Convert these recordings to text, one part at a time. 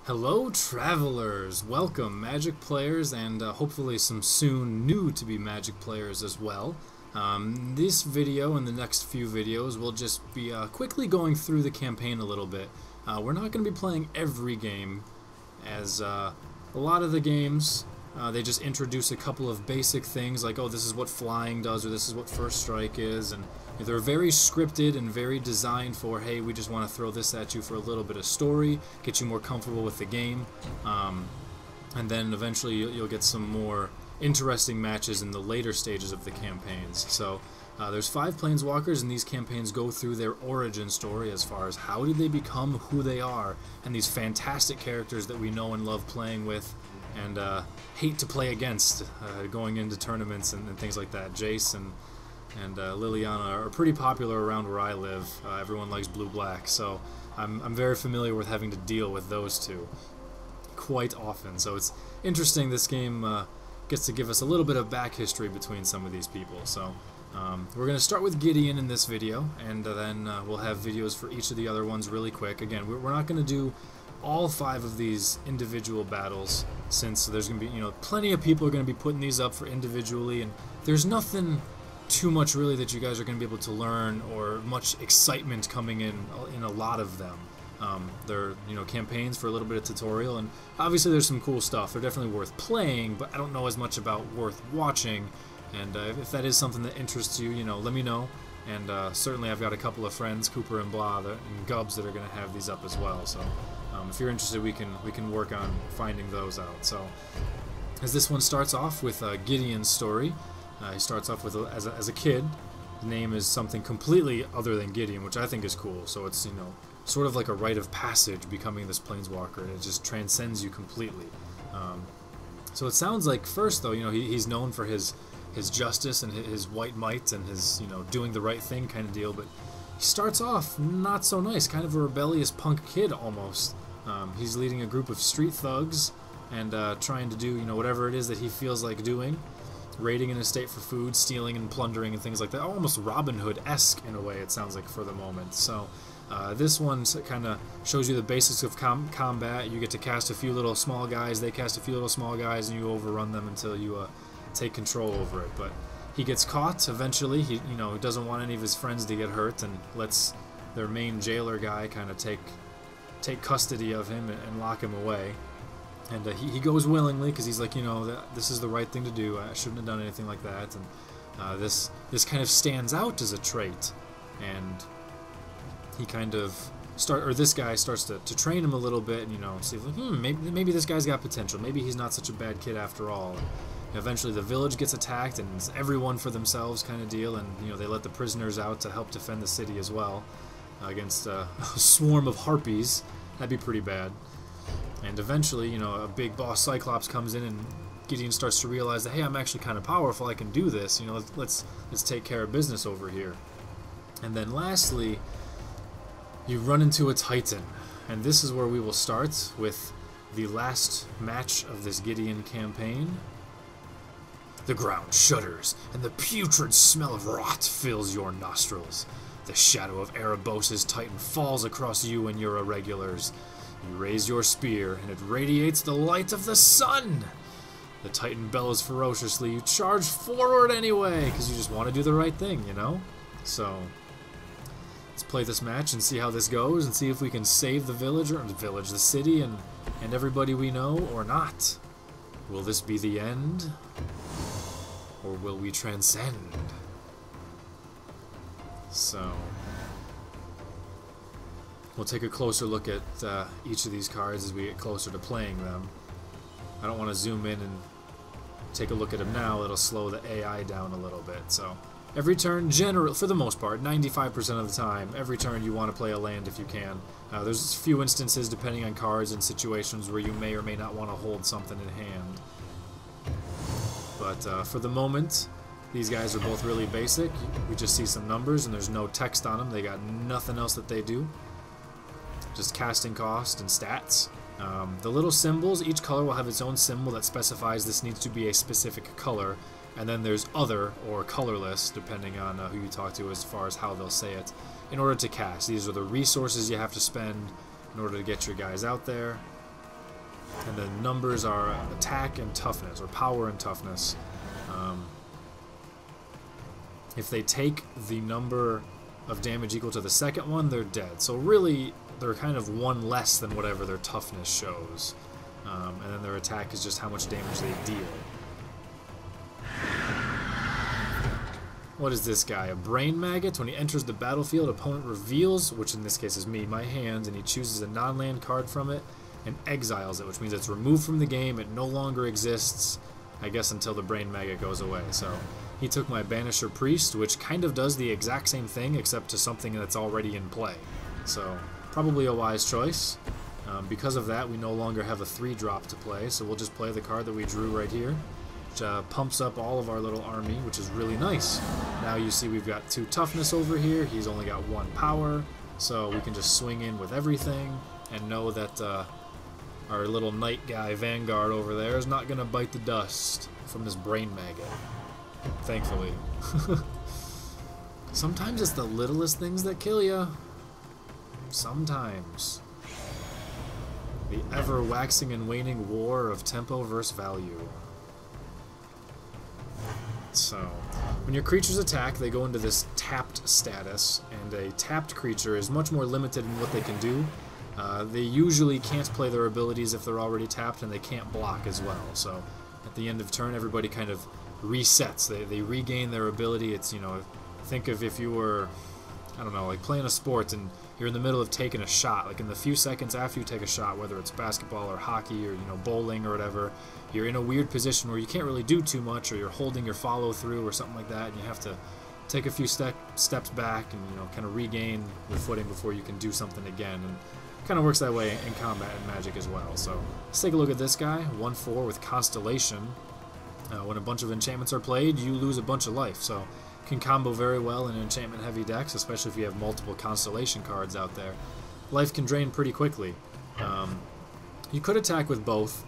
Hello travelers! Welcome Magic players and hopefully some soon new to be Magic players as well. This video and the next few videos will just be quickly going through the campaign a little bit. We're not going to be playing every game as a lot of the games they just introduce a couple of basic things like, oh, this is what flying does or this is what first strike is, and they're very scripted and very designed for, hey, we just want to throw this at you for a little bit of story, get you more comfortable with the game, and then eventually you'll get some more interesting matches in the later stages of the campaigns. So there's 5 planeswalkers, and these campaigns go through their origin story as far as how did they become who they are, and these fantastic characters that we know and love playing with and hate to play against going into tournaments and things like that. Jace and Lilianna are pretty popular around where I live. Everyone likes blue-black, so I'm very familiar with having to deal with those two quite often. So it's interesting this game gets to give us a little bit of back history between some of these people. So we're going to start with Gideon in this video, and then we'll have videos for each of the other ones really quick. Again, we're not going to do all 5 of these individual battles, since there's going to be, plenty of people are going to be putting these up for individually, and there's nothing too much really that you guys are going to be able to learn or much excitement coming in a lot of them. They're campaigns for a little bit of tutorial, and obviously there's some cool stuff. They're definitely worth playing, but I don't know as much about worth watching. And if that is something that interests you, let me know. And certainly I've got a couple of friends, Cooper and Blah and Gubs, that are going to have these up as well. So if you're interested, we can work on finding those out. So as this one starts off with Gideon's story. He starts off with as a kid. The name is something completely other than Gideon, which I think is cool. So it's sort of like a rite of passage becoming this planeswalker, and it just transcends you completely. So it sounds like first though, he's known for his justice and his white might and his doing the right thing kind of deal. But he starts off not so nice, kind of a rebellious punk kid almost. He's leading a group of street thugs and trying to do whatever it is that he feels like doing. Raiding an estate for food, stealing and plundering and things like that. Almost Robin Hood-esque in a way, it sounds like, for the moment. So this one kind of shows you the basics of combat. You get to cast a few little small guys, they cast a few little small guys, and you overrun them until you take control over it. But he gets caught eventually. He doesn't want any of his friends to get hurt, and lets their main jailer guy kind of take custody of him and lock him away. And he goes willingly because he's like, this is the right thing to do. I shouldn't have done anything like that. And this kind of stands out as a trait. And he kind of this guy starts to train him a little bit, and see like, maybe this guy's got potential. Maybe he's not such a bad kid after all. And eventually the village gets attacked, and it's everyone for themselves kind of deal. And they let the prisoners out to help defend the city as well against a swarm of harpies. That'd be pretty bad. And eventually, a big boss Cyclops comes in, and Gideon starts to realize that, hey, I'm actually kind of powerful. I can do this. Let's take care of business over here. And then lastly, you run into a Titan, and this is where we will start with the last match of this Gideon campaign. The ground shudders, and the putrid smell of rot fills your nostrils. The shadow of Erebos' Titan falls across you and your irregulars. You raise your spear, and it radiates the light of the sun! The Titan bellows ferociously. You charge forward anyway, because you just want to do the right thing, So, let's play this match and see how this goes, and see if we can save the the city, and everybody we know, or not. Will this be the end? Or will we transcend? So we'll take a closer look at each of these cards as we get closer to playing them. I don't want to zoom in and take a look at them now. It'll slow the AI down a little bit. So every turn, for the most part, 95% of the time, every turn you want to play a land if you can. There's a few instances, depending on cards and situations, where you may or may not want to hold something in hand. But for the moment, these guys are both really basic. We just see some numbers, and there's no text on them. They got nothing else that they do. Just casting cost and stats. The little symbols, each color will have its own symbol that specifies this needs to be a specific color, and then there's other or colorless, depending on who you talk to as far as how they'll say it, in order to cast. These are the resources you have to spend in order to get your guys out there. And the numbers are attack and toughness, or power and toughness. If they take the number of damage equal to the second one, they're dead. So really, they're kind of one less than whatever their toughness shows. And then their attack is just how much damage they deal. What is this guy? A brain maggot. When he enters the battlefield, opponent reveals, which in this case is me, my hand, and he chooses a non-land card from it and exiles it, which means it's removed from the game. It no longer exists, I guess, until the brain maggot goes away. So he took my Banisher Priest, which kind of does the exact same thing, except to something that's already in play. So probably a wise choice. Because of that, we no longer have a 3-drop to play, so we'll just play the card that we drew right here, which pumps up all of our little army, which is really nice. Now you see we've got 2 toughness over here. He's only got 1 power, so we can just swing in with everything and know that our little knight guy, Vanguard, over there is not going to bite the dust from this brain maggot. Thankfully. Sometimes it's the littlest things that kill ya. Sometimes. The ever-waxing and waning war of tempo versus value. So, when your creatures attack, they go into this tapped status, and a tapped creature is much more limited in what they can do. They usually can't play their abilities if they're already tapped, and they can't block as well. So, at the end of turn, everybody kind of resets. They regain their ability. It's, you know, think of if you were, I don't know, like playing a sport and you're in the middle of taking a shot. Like in the few seconds after you take a shot, whether it's basketball or hockey or, you know, bowling or whatever, you're in a weird position where you can't really do too much, or you're holding your follow through or something like that, and you have to take a few steps back and, you know, kind of regain your footing before you can do something again. And it kind of works that way in combat and Magic as well. So let's take a look at this guy, 1/4 with Constellation. When a bunch of enchantments are played, you lose a bunch of life, so can combo very well in enchantment heavy decks, especially if you have multiple Constellation cards out there. Life can drain pretty quickly. You could attack with both.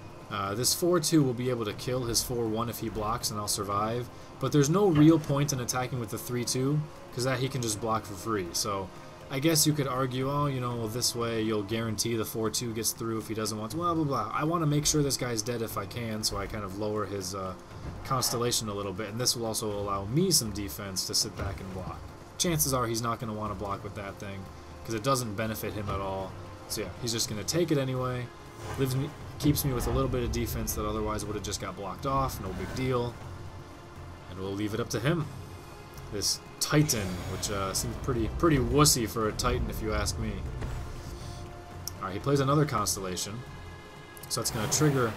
This 4/2 will be able to kill his 4/1 if he blocks, and I'll survive. But there's no real point in attacking with the 3/2, because that he can just block for free. So I guess you could argue, oh, you know, this way you'll guarantee the 4/2 gets through if he doesn't want to, blah, blah, blah. I want to make sure this guy's dead if I can, so I kind of lower his Constellation a little bit, and this will also allow me some defense to sit back and block. Chances are he's not going to want to block with that thing, because it doesn't benefit him at all. So yeah, he's just going to take it anyway. Keeps me with a little bit of defense that otherwise would have just got blocked off, no big deal. And we'll leave it up to him. This Titan, which seems pretty wussy for a Titan if you ask me. Alright, he plays another Constellation, so that's going to trigger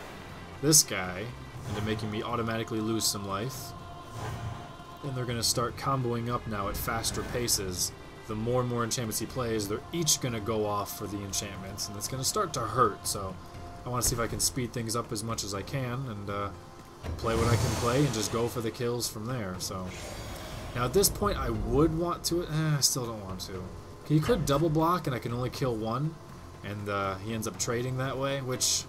this guy into making me automatically lose some life. And they're going to start comboing up now at faster paces. The more and more enchantments he plays, they're each going to go off for the enchantments, and it's going to start to hurt, so I want to see if I can speed things up as much as I can and play what I can play and just go for the kills from there. So now at this point I would want to, I still don't want to. He could double block and I can only kill one, and he ends up trading that way, which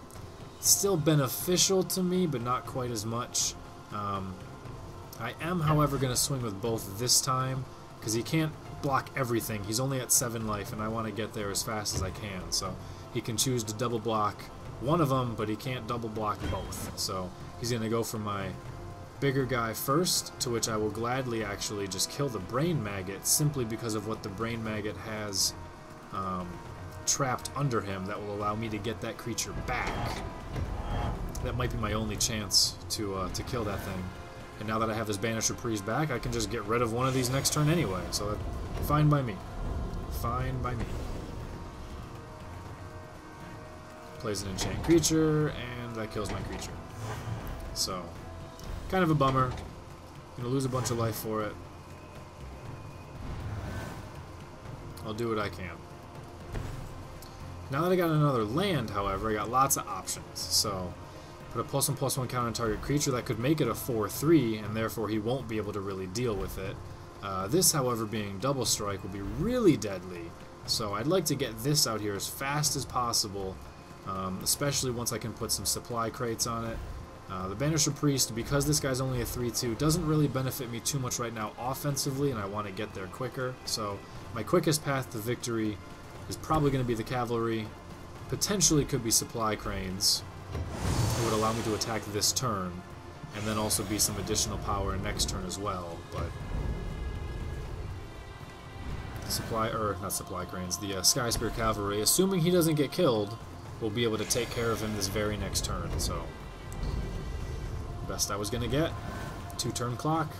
is still beneficial to me, but not quite as much. I am, however, going to swing with both this time, because he can't block everything. He's only at 7 life, and I want to get there as fast as I can. So he can choose to double block one of them, but he can't double block both. So he's going to go for my bigger guy first, to which I will gladly actually just kill the Brain Maggot, simply because of what the Brain Maggot has trapped under him that will allow me to get that creature back. That might be my only chance to kill that thing. And now that I have this Banisher Priest back, I can just get rid of one of these next turn anyway. So fine by me. Fine by me. Plays an enchant creature, and that kills my creature. So, kind of a bummer. Gonna lose a bunch of life for it. I'll do what I can. Now that I got another land, however, I got lots of options. So, put a +1/+1 counter on target creature that could make it a 4/3, and therefore he won't be able to really deal with it. This, however, being double strike, will be really deadly. So I'd like to get this out here as fast as possible, especially once I can put some supply crates on it. The Banisher Priest, because this guy's only a 3/2, doesn't really benefit me too much right now offensively, and I want to get there quicker. So my quickest path to victory is probably going to be the cavalry. Potentially could be supply cranes. It would allow me to attack this turn, and then also be some additional power next turn as well, but... not supply cranes, the Sky Spear Cavalry, assuming he doesn't get killed, will be able to take care of him this very next turn, so... Best I was gonna get. 2-turn clock.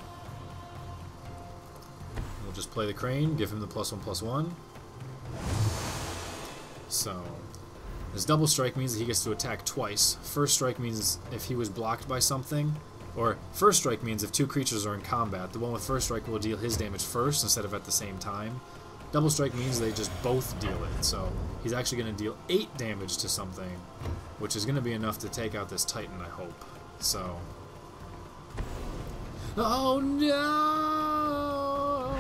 We'll just play the crane, give him the +1/+1. So... His double strike means that he gets to attack twice. First strike means if he was blocked by something, or first strike means if 2 creatures are in combat, the one with first strike will deal his damage first instead of at the same time. Double strike means they just both deal it, so he's actually going to deal 8 damage to something, which is going to be enough to take out this Titan, I hope. So... Oh no!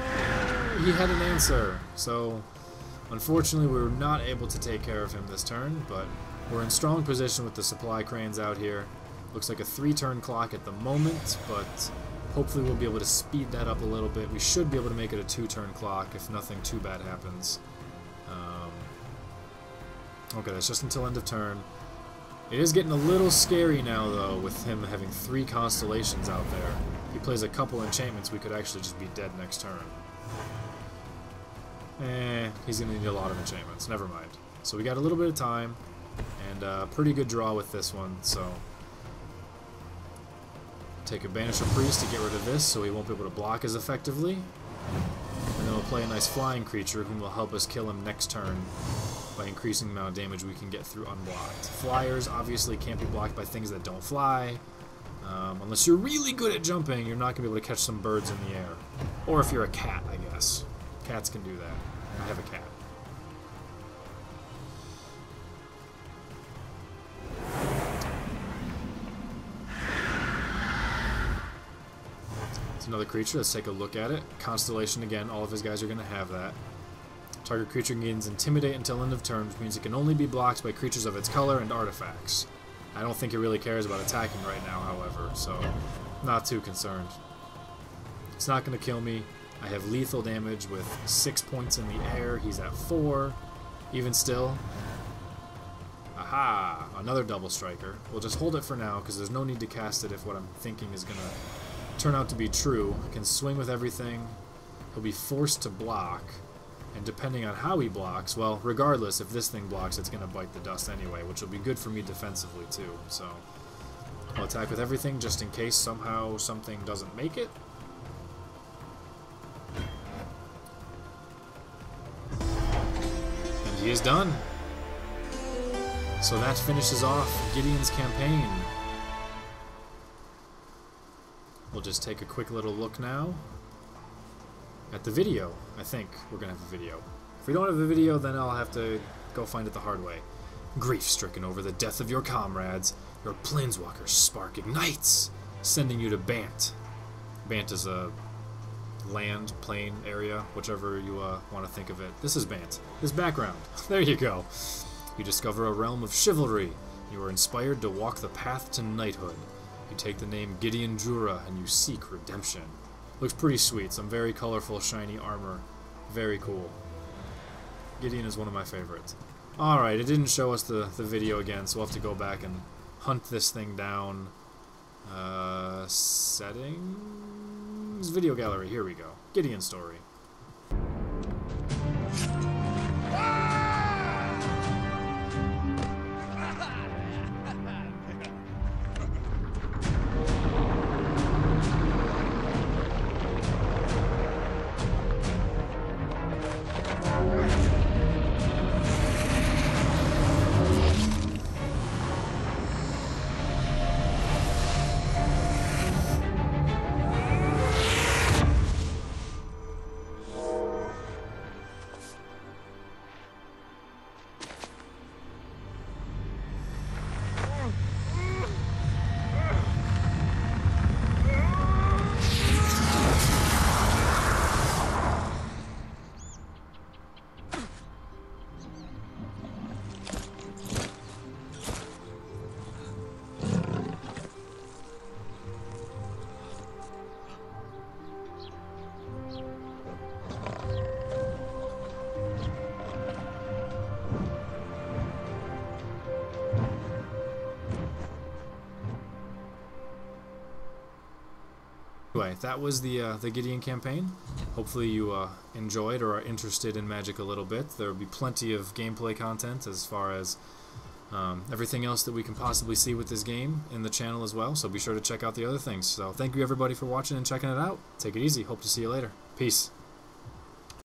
He had an answer, so... Unfortunately, we were not able to take care of him this turn, but we're in strong position with the supply cranes out here. Looks like a 3-turn clock at the moment, but hopefully we'll be able to speed that up a little bit. We should be able to make it a 2-turn clock if nothing too bad happens. Okay, that's just until end of turn. It is getting a little scary now, though, with him having 3 constellations out there. If he plays a couple enchantments, we could actually just be dead next turn. He's going to need a lot of enchantments. Never mind. So we got a little bit of time, and a pretty good draw with this one, so... Take a Banish a Priest to get rid of this, so he won't be able to block as effectively. And then we'll play a nice flying creature, whom will help us kill him next turn by increasing the amount of damage we can get through unblocked. Flyers obviously can't be blocked by things that don't fly. Unless you're really good at jumping, you're not going to be able to catch some birds in the air. Or if you're a cat, I guess. Cats can do that. I have a cat. It's another creature. Let's take a look at it. Constellation again. All of his guys are going to have that. Target creature gains Intimidate until end of turn, which means it can only be blocked by creatures of its color and artifacts. I don't think it really cares about attacking right now, however, so not too concerned. It's not going to kill me. I have lethal damage with 6 points in the air. He's at 4. Even still. Aha! Another double striker. We'll just hold it for now, because there's no need to cast it if what I'm thinking is going to turn out to be true. I can swing with everything. He'll be forced to block. And depending on how he blocks, well, regardless, if this thing blocks, it's going to bite the dust anyway, which will be good for me defensively, too. So, I'll attack with everything, just in case somehow something doesn't make it. He is done. So that finishes off Gideon's campaign. We'll just take a quick little look now at the video. I think we're going to have a video. If we don't have a video, then I'll have to go find it the hard way. Grief-stricken over the death of your comrades, your planeswalker spark ignites, sending you to Bant. Bant is a land, plain area, whichever you want to think of it. This is Bant. This background. There you go. You discover a realm of chivalry. You are inspired to walk the path to knighthood. You take the name Gideon Jura and you seek redemption. Looks pretty sweet. Some very colorful, shiny armor. Very cool. Gideon is one of my favorites. Alright, it didn't show us the video again, so we'll have to go back and hunt this thing down. Settings? Video gallery, here we go. Gideon story. Anyway, that was the Gideon campaign. Hopefully you enjoyed or are interested in Magic a little bit. There will be plenty of gameplay content as far as everything else that we can possibly see with this game in the channel as well, so be sure to check out the other things. So thank you everybody for watching and checking it out. Take it easy. Hope to see you later. Peace.